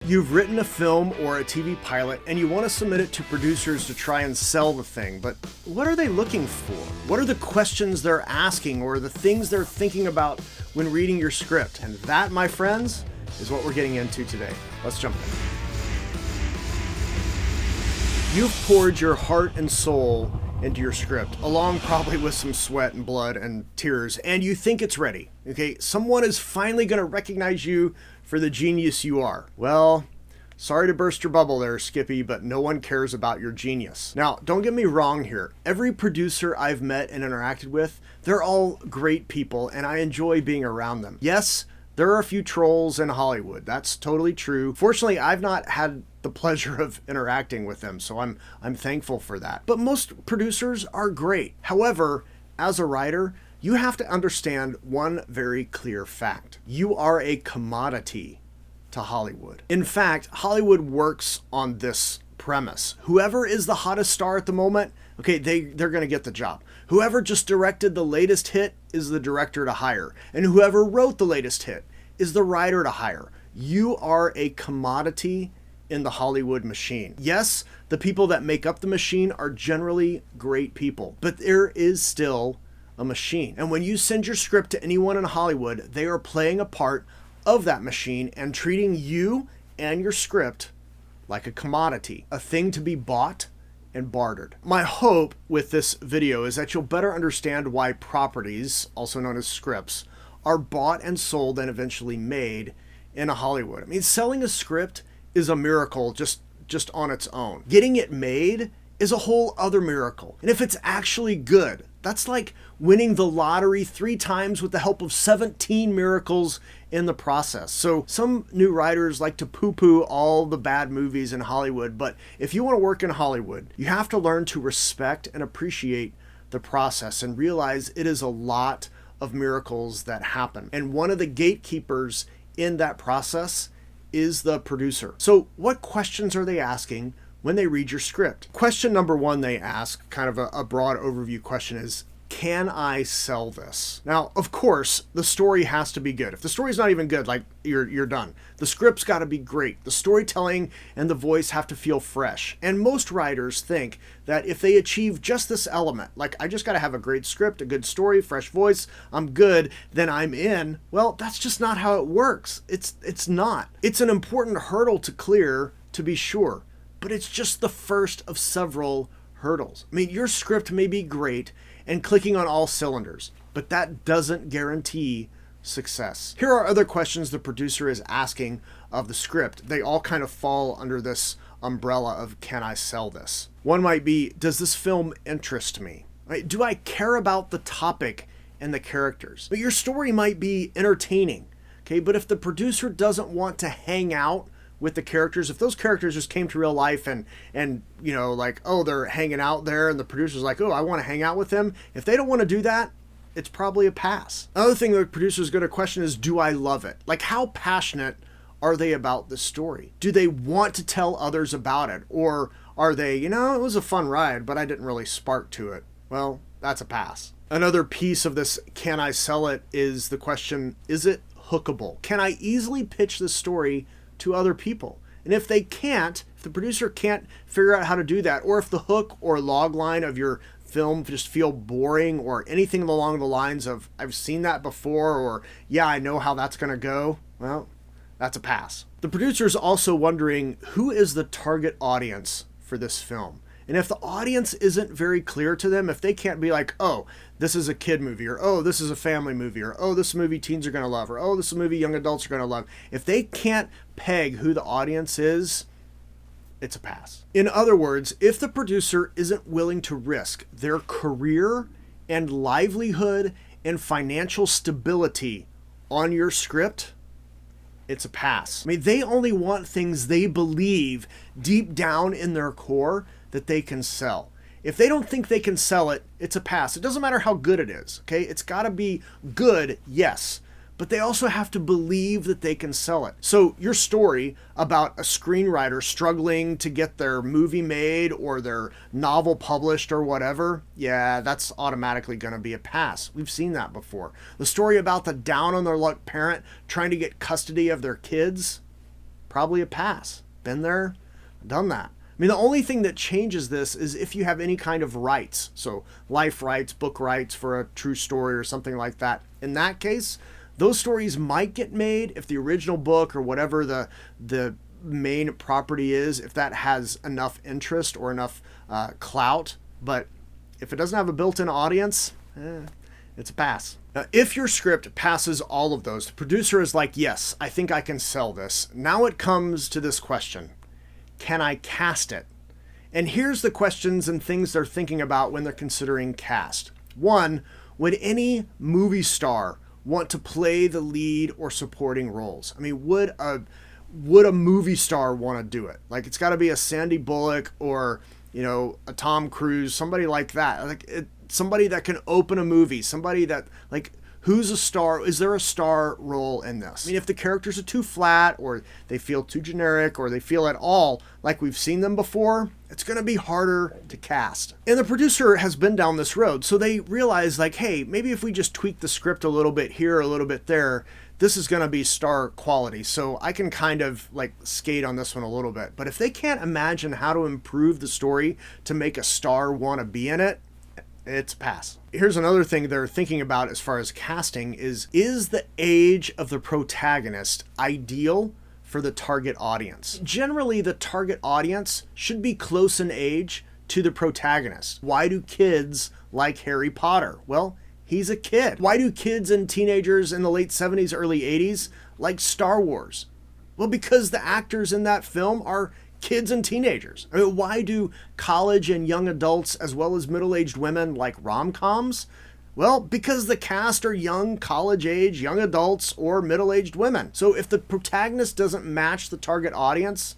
You've written a film or a TV pilot and you want to submit it to producers to try and sell the thing, but what are they looking for? What are the questions they're asking or the things they're thinking about when reading your script? And that, my friends, is what we're getting into today. Let's jump in. You've poured your heart and soul into your script, along probably with some sweat and blood and tears, and you think it's ready. Okay, someone is finally going to recognize you for the genius you are. Well, sorry to burst your bubble there, Skippy, but no one cares about your genius. Now, don't get me wrong here. Every producer I've met and interacted with, they're all great people, and I enjoy being around them. Yes, there are a few trolls in Hollywood. That's totally true. Fortunately, I've not had the pleasure of interacting with them, so I'm thankful for that. But most producers are great. However, as a writer, you have to understand one very clear fact. You are a commodity to Hollywood. In fact, Hollywood works on this premise. Whoever is the hottest star at the moment, okay, they're going to get the job. Whoever just directed the latest hit is the director to hire. And whoever wrote the latest hit is the writer to hire. You are a commodity in the Hollywood machine. Yes, the people that make up the machine are generally great people, but there is still a machine. And when you send your script to anyone in Hollywood, they are playing a part of that machine and treating you and your script like a commodity, a thing to be bought and bartered. My hope with this video is that you'll better understand why properties, also known as scripts, are bought and sold and eventually made in Hollywood. I mean, selling a script is a miracle just on its own. Getting it made is a whole other miracle. And if it's actually good, that's like winning the lottery 3 times with the help of 17 miracles in the process. So some new writers like to poo-poo all the bad movies in Hollywood, but if you want to work in Hollywood, you have to learn to respect and appreciate the process and realize it is a lot of miracles that happen. And one of the gatekeepers in that process is the producer. So what questions are they asking when they read your script? Question number 1 they ask, kind of a broad overview question, is, can I sell this? Now, of course, the story has to be good. If the story's not even good, like, you're done. The script's got to be great. The storytelling and the voice have to feel fresh. And most writers think that if they achieve just this element, like, I just got to have a great script, a good story, fresh voice, I'm good, then I'm in. Well, that's just not how it works. It's not. It's an important hurdle to clear, to be sure, but it's just the first of several hurdles. I mean, your script may be great and clicking on all cylinders, but that doesn't guarantee success. Here are other questions the producer is asking of the script. They all kind of fall under this umbrella of, can I sell this? One might be, does this film interest me? Right? Do I care about the topic and the characters? But your story might be entertaining, okay? But if the producer doesn't want to hang out with the characters, if those characters just came to real life and you know, like, oh, they're hanging out there and the producer's like, oh, I want to hang out with them. If they don't want to do that, it's probably a pass. Another thing the producer's going to question is, do I love it? Like, how passionate are they about the story? Do they want to tell others about it? Or are they, you know, it was a fun ride, but I didn't really spark to it? Well, that's a pass. Another piece of this, can I sell it, is the question, is it hookable? Can I easily pitch this story to other people? And if they can't, if the producer can't figure out how to do that, or if the hook or log line of your film just feel boring or anything along the lines of, I've seen that before, or yeah, I know how that's going to go, well, that's a pass. The producer is also wondering, who is the target audience for this film? And if the audience isn't very clear to them, if they can't be like, oh, this is a kid movie, or oh, this is a family movie, or oh, this movie teens are going to love, or oh, this is a movie young adults are going to love. If they can't peg who the audience is, it's a pass. In other words, if the producer isn't willing to risk their career and livelihood and financial stability on your script, it's a pass. I mean, they only want things they believe deep down in their core that they can sell. If they don't think they can sell it, it's a pass. It doesn't matter how good it is, okay? It's got to be good, yes, but they also have to believe that they can sell it. So your story about a screenwriter struggling to get their movie made or their novel published or whatever, yeah, that's automatically going to be a pass. We've seen that before. The story about the down on their luck parent trying to get custody of their kids, probably a pass. Been there, done that. I mean, the only thing that changes this is if you have any kind of rights. So life rights, book rights for a true story or something like that. In that case, those stories might get made if the original book or whatever the main property is, if that has enough interest or enough clout. But if it doesn't have a built-in audience, it's a pass. Now, if your script passes all of those, the producer is like, yes, I think I can sell this. Now it comes to this question. Can I cast it? And here's the questions and things they're thinking about when they're considering cast. One, would any movie star want to play the lead or supporting roles? I mean, would a movie star want to do it? Like, it's got to be a Sandy Bullock or, a Tom Cruise, somebody like that. Like, somebody that can open a movie, somebody that, like, who's a star? Is there a star role in this? I mean, if the characters are too flat or they feel too generic or they feel at all like we've seen them before, it's going to be harder to cast. And the producer has been down this road, so they realize, like, hey, maybe if we just tweak the script a little bit here, a little bit there, this is going to be star quality. So I can kind of like skate on this one a little bit. But if they can't imagine how to improve the story to make a star want to be in it, it's a pass. Here's another thing they're thinking about as far as casting is the age of the protagonist ideal for the target audience? Generally, the target audience should be close in age to the protagonist. Why do kids like Harry Potter? Well, he's a kid. Why do kids and teenagers in the late 70s, early 80s like Star Wars? Well, because the actors in that film are kids and teenagers. I mean, why do college and young adults as well as middle-aged women like rom-coms? Well, because the cast are young, college-age, young adults, or middle-aged women. So if the protagonist doesn't match the target audience,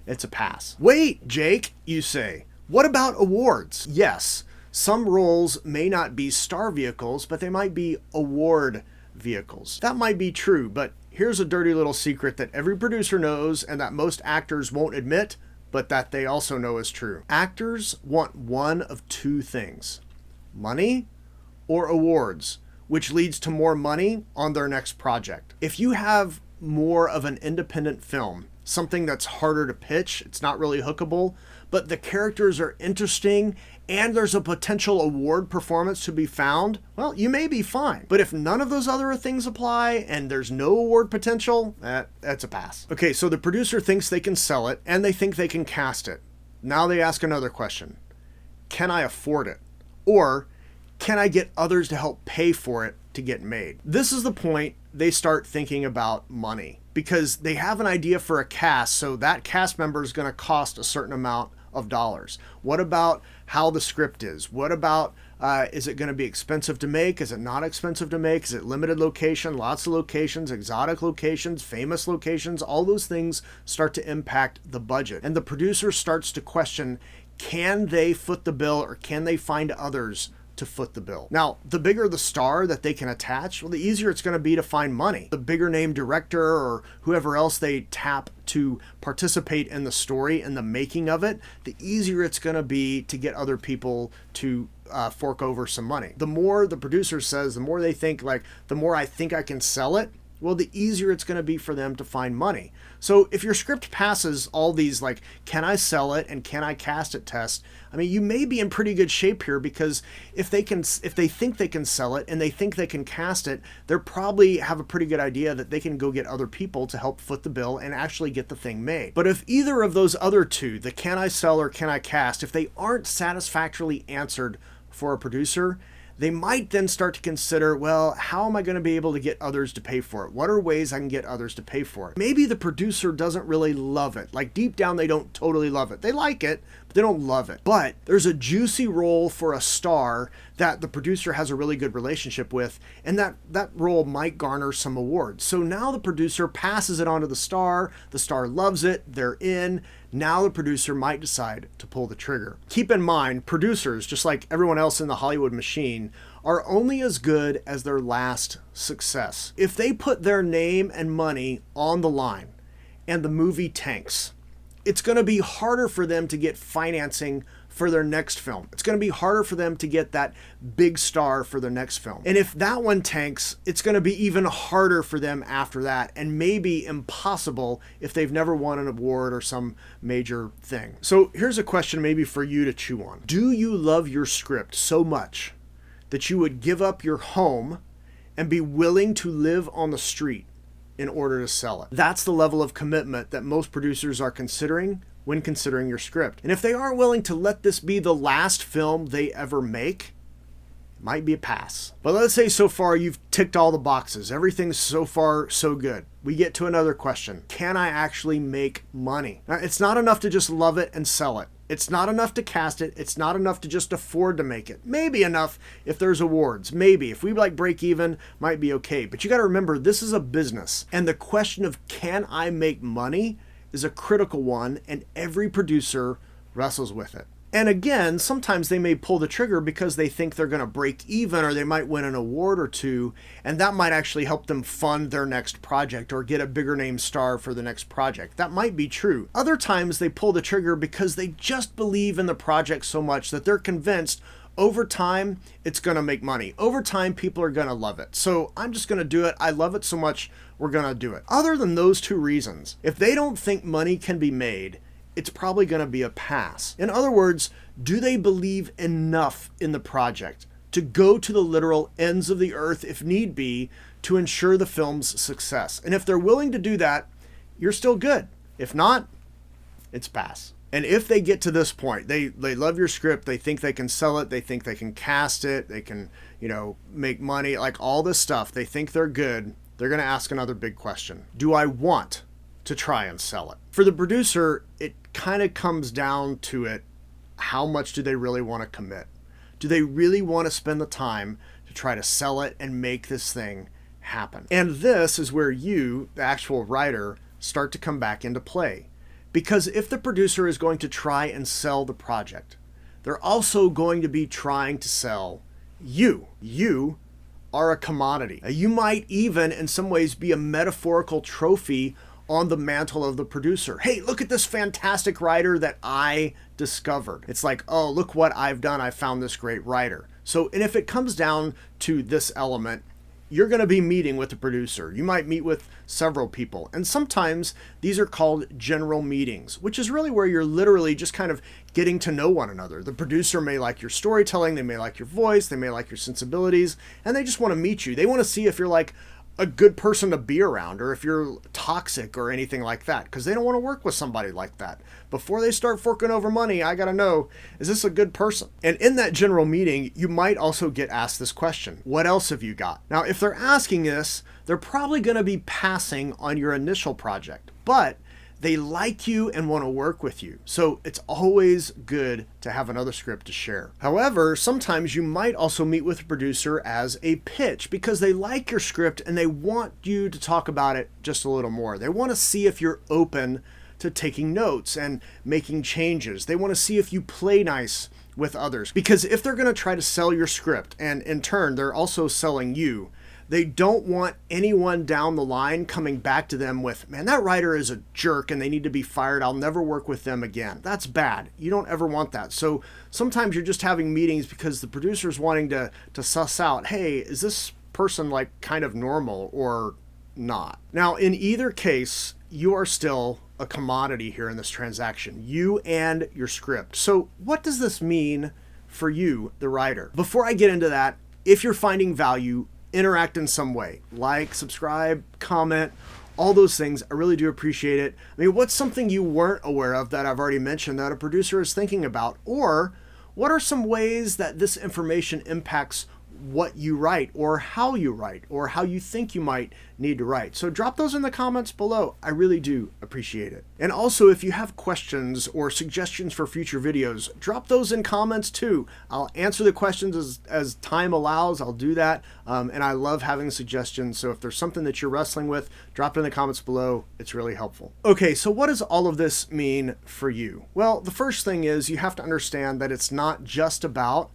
it's a pass. Wait, Jake, you say. What about awards? Yes, some roles may not be star vehicles, but they might be award vehicles. That might be true, but here's a dirty little secret that every producer knows and that most actors won't admit, but that they also know is true. Actors want one of two things: money or awards, which leads to more money on their next project. If you have more of an independent film, something that's harder to pitch, it's not really hookable, but the characters are interesting and there's a potential award performance to be found, well, you may be fine. But if none of those other things apply and there's no award potential, that's a pass. Okay, so the producer thinks they can sell it and they think they can cast it. Now they ask another question. Can I afford it? Or can I get others to help pay for it to get made? This is the point they start thinking about money, because they have an idea for a cast, so that cast member is going to cost a certain amount of dollars. What about how the script is? What about, is it going to be expensive to make? Is it not expensive to make? Is it limited location, lots of locations, exotic locations, famous locations? All those things start to impact the budget. And the producer starts to question, can they foot the bill or can they find others to foot the bill? Now, the bigger the star that they can attach, well, the easier it's going to be to find money. The bigger name director or whoever else they tap to participate in the story and the making of it, the easier it's going to be to get other people to fork over some money. The more the producer says, the more they think, like, the more I think I can sell it, well, the easier it's going to be for them to find money. So if your script passes all these, like, can I sell it and can I cast it tests, I mean, you may be in pretty good shape here, because if they think they can sell it and they think they can cast it, they're probably have a pretty good idea that they can go get other people to help foot the bill and actually get the thing made. But if either of those other two, the can I sell or can I cast, if they aren't satisfactorily answered for a producer, they might then start to consider, well, how am I going to be able to get others to pay for it? What are ways I can get others to pay for it? Maybe the producer doesn't really love it. Like, deep down, they don't totally love it. They like it, but they don't love it. But there's a juicy role for a star that the producer has a really good relationship with, and that role might garner some awards. So now the producer passes it on to the star loves it, they're in. Now the producer might decide to pull the trigger. Keep in mind, producers, just like everyone else in the Hollywood machine, are only as good as their last success. If they put their name and money on the line and the movie tanks, it's going to be harder for them to get financing for their next film. It's going to be harder for them to get that big star for their next film. And if that one tanks, it's going to be even harder for them after that, and maybe impossible if they've never won an award or some major thing. So here's a question maybe for you to chew on. Do you love your script so much that you would give up your home and be willing to live on the street in order to sell it? That's the level of commitment that most producers are considering when considering your script. And if they aren't willing to let this be the last film they ever make, it might be a pass. But let's say so far you've ticked all the boxes. Everything's so far so good. We get to another question. Can I actually make money? Now, it's not enough to just love it and sell it. It's not enough to cast it. It's not enough to just afford to make it. Maybe enough if there's awards. Maybe if we break even, might be okay. But you got to remember, this is a business. And the question of can I make money is a critical one, and every producer wrestles with it. And again, sometimes they may pull the trigger because they think they're going to break even, or they might win an award or two, and that might actually help them fund their next project or get a bigger name star for the next project. That might be true. Other times they pull the trigger because they just believe in the project so much that they're convinced over time it's going to make money. Over time people are going to love it. So I'm just going to do it. I love it so much, we're going to do it. Other than those two reasons, if they don't think money can be made, it's probably going to be a pass. In other words, do they believe enough in the project to go to the literal ends of the earth if need be to ensure the film's success? And if they're willing to do that, you're still good. If not, it's pass. And if they get to this point, they love your script, they think they can sell it, they think they can cast it, they can, make money, like all this stuff, they think they're good, they're going to ask another big question. Do I want to try and sell it? For the producer, it kind of comes down to it, how much do they really want to commit? Do they really want to spend the time to try to sell it and make this thing happen? And this is where you, the actual writer, start to come back into play. Because if the producer is going to try and sell the project, they're also going to be trying to sell you. You are a commodity. You might even, in some ways, be a metaphorical trophy on the mantle of the producer. Hey, look at this fantastic writer that I discovered. It's like, oh, look what I've done. I found this great writer. So, and if it comes down to this element, you're going to be meeting with the producer. You might meet with several people. And sometimes these are called general meetings, which is really where you're literally just kind of getting to know one another. The producer may like your storytelling, they may like your voice, they may like your sensibilities, and they just want to meet you. They want to see if you're like a good person to be around, or if you're toxic or anything like that, because they don't want to work with somebody like that. Before they start forking over money, I got to know, is this a good person? And in that general meeting, you might also get asked this question: what else have you got? Now, if they're asking this, they're probably going to be passing on your initial project, but they like you and want to work with you. So it's always good to have another script to share. However, sometimes you might also meet with a producer as a pitch because they like your script and they want you to talk about it just a little more. They want to see if you're open to taking notes and making changes. They want to see if you play nice with others. Because if they're going to try to sell your script, and in turn, they're also selling you, they don't want anyone down the line coming back to them with, man, that writer is a jerk and they need to be fired. I'll never work with them again. That's bad. You don't ever want that. So sometimes you're just having meetings because the producer's wanting to suss out, hey, is this person like kind of normal or not? Now, in either case, you are still a commodity here in this transaction, you and your script. So what does this mean for you, the writer? Before I get into that, if you're finding value, interact in some way. Like, subscribe, comment, all those things. I really do appreciate it. I mean, what's something you weren't aware of that I've already mentioned that a producer is thinking about? Or what are some ways that this information impacts what you write, or how you think you might need to write? So drop those in the comments below. I really do appreciate it. And also, if you have questions or suggestions for future videos, drop those in comments too. I'll answer the questions as time allows. I'll do that. And I love having suggestions. So if there's something that you're wrestling with, drop it in the comments below. It's really helpful. Okay, so what does all of this mean for you? Well, the first thing is you have to understand that it's not just about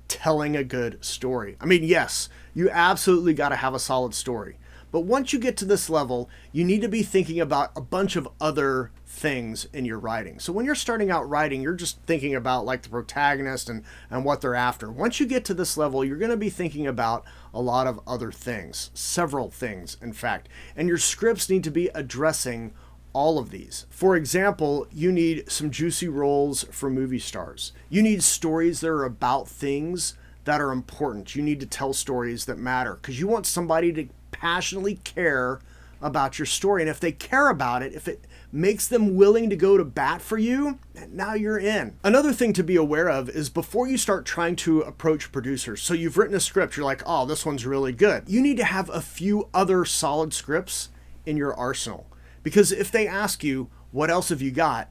telling a good story. I mean, yes, you absolutely got to have a solid story. But once you get to this level, you need to be thinking about a bunch of other things in your writing. So when you're starting out writing, you're just thinking about like the protagonist and what they're after. Once you get to this level, you're going to be thinking about a lot of other things, several things, in fact. And your scripts need to be addressing all of these. For example, you need some juicy roles for movie stars. You need stories that are about things that are important. You need to tell stories that matter because you want somebody to passionately care about your story. And if they care about it, if it makes them willing to go to bat for you, now you're in. Another thing to be aware of is before you start trying to approach producers, so you've written a script, you're like, oh, this one's really good. You need to have a few other solid scripts in your arsenal. Because if they ask you, what else have you got?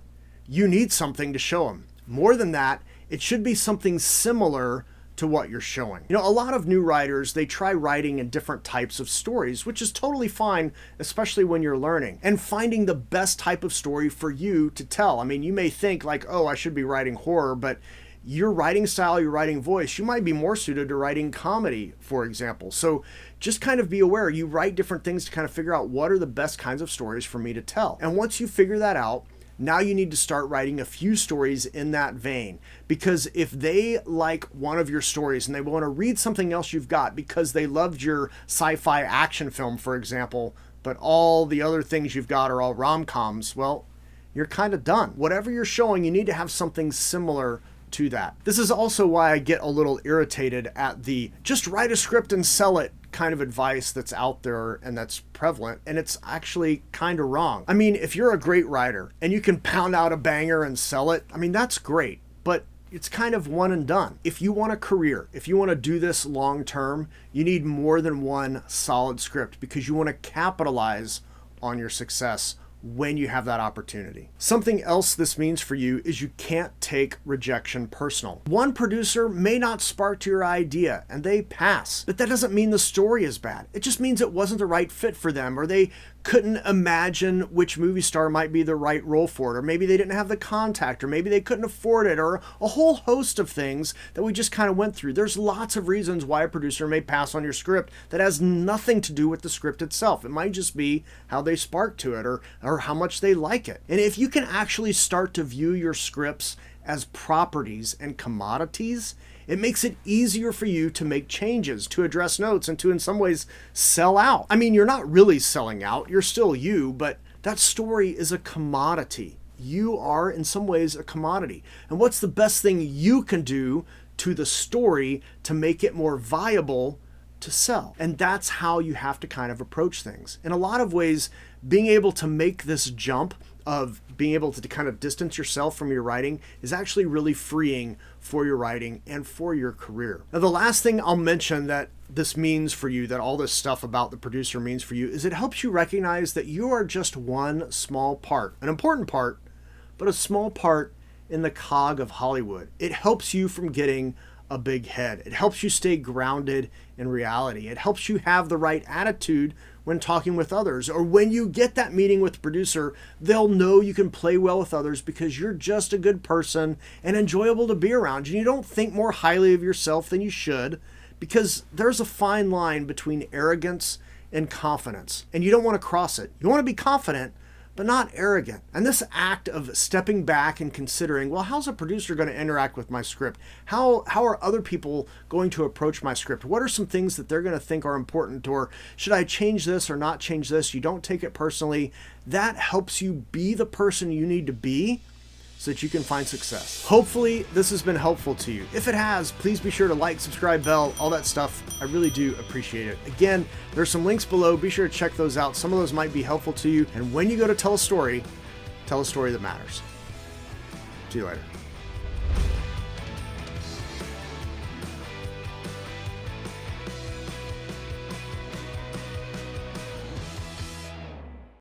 You need something to show them. More than that, it should be something similar to what you're showing. You know, a lot of new writers, they try writing in different types of stories, which is totally fine, especially when you're learning, and finding the best type of story for you to tell. I mean, you may think like, oh, I should be writing horror, but your writing style, your writing voice, you might be more suited to writing comedy, for example. So just kind of be aware. You write different things to kind of figure out what are the best kinds of stories for me to tell. And once you figure that out, now you need to start writing a few stories in that vein. Because if they like one of your stories and they want to read something else you've got because they loved your sci-fi action film, for example, but all the other things you've got are all rom-coms, well, you're kind of done. Whatever you're showing, you need to have something similar to that. This is also why I get a little irritated at the just write a script and sell it kind of advice that's out there and that's prevalent, and it's actually kind of wrong. I mean, if you're a great writer and you can pound out a banger and sell it, I mean, that's great, but it's kind of one and done. If you want a career, if you want to do this long term, you need more than one solid script because you want to capitalize on your success when you have that opportunity. Something else this means for you is you can't take rejection personal. One producer may not spark to your idea and they pass, but that doesn't mean the story is bad. It just means it wasn't the right fit for them, or they couldn't imagine which movie star might be the right role for it, or maybe they didn't have the contact, or maybe they couldn't afford it, or a whole host of things that we just kind of went through. There's lots of reasons why a producer may pass on your script that has nothing to do with the script itself. It might just be how they spark to it, or how much they like it. And if you can actually start to view your scripts as properties and commodities, it makes it easier for you to make changes, to address notes, and to in some ways sell out. I mean, you're not really selling out, you're still you, but that story is a commodity. You are in some ways a commodity. And what's the best thing you can do to the story to make it more viable to sell? And that's how you have to kind of approach things. In a lot of ways, being able to make this jump of being able to kind of distance yourself from your writing is actually really freeing for your writing and for your career. Now, the last thing I'll mention that this means for you, that all this stuff about the producer means for you, is it helps you recognize that you are just one small part, an important part, but a small part in the cog of Hollywood. It helps you from getting a big head. It helps you stay grounded in reality. It helps you have the right attitude when talking with others, or when you get that meeting with the producer, they'll know you can play well with others because you're just a good person and enjoyable to be around. And you don't think more highly of yourself than you should, because there's a fine line between arrogance and confidence, and you don't want to cross it. You want to be confident, but not arrogant. And this act of stepping back and considering, well, how's a producer going to interact with my script? How are other people going to approach my script? What are some things that they're going to think are important? Or should I change this or not change this? You don't take it personally. That helps you be the person you need to be so that you can find success. Hopefully this has been helpful to you. If it has, please be sure to like, subscribe, bell, all that stuff. I really do appreciate it. Again, there's some links below. Be sure to check those out. Some of those might be helpful to you. And when you go to tell a story that matters. See you later.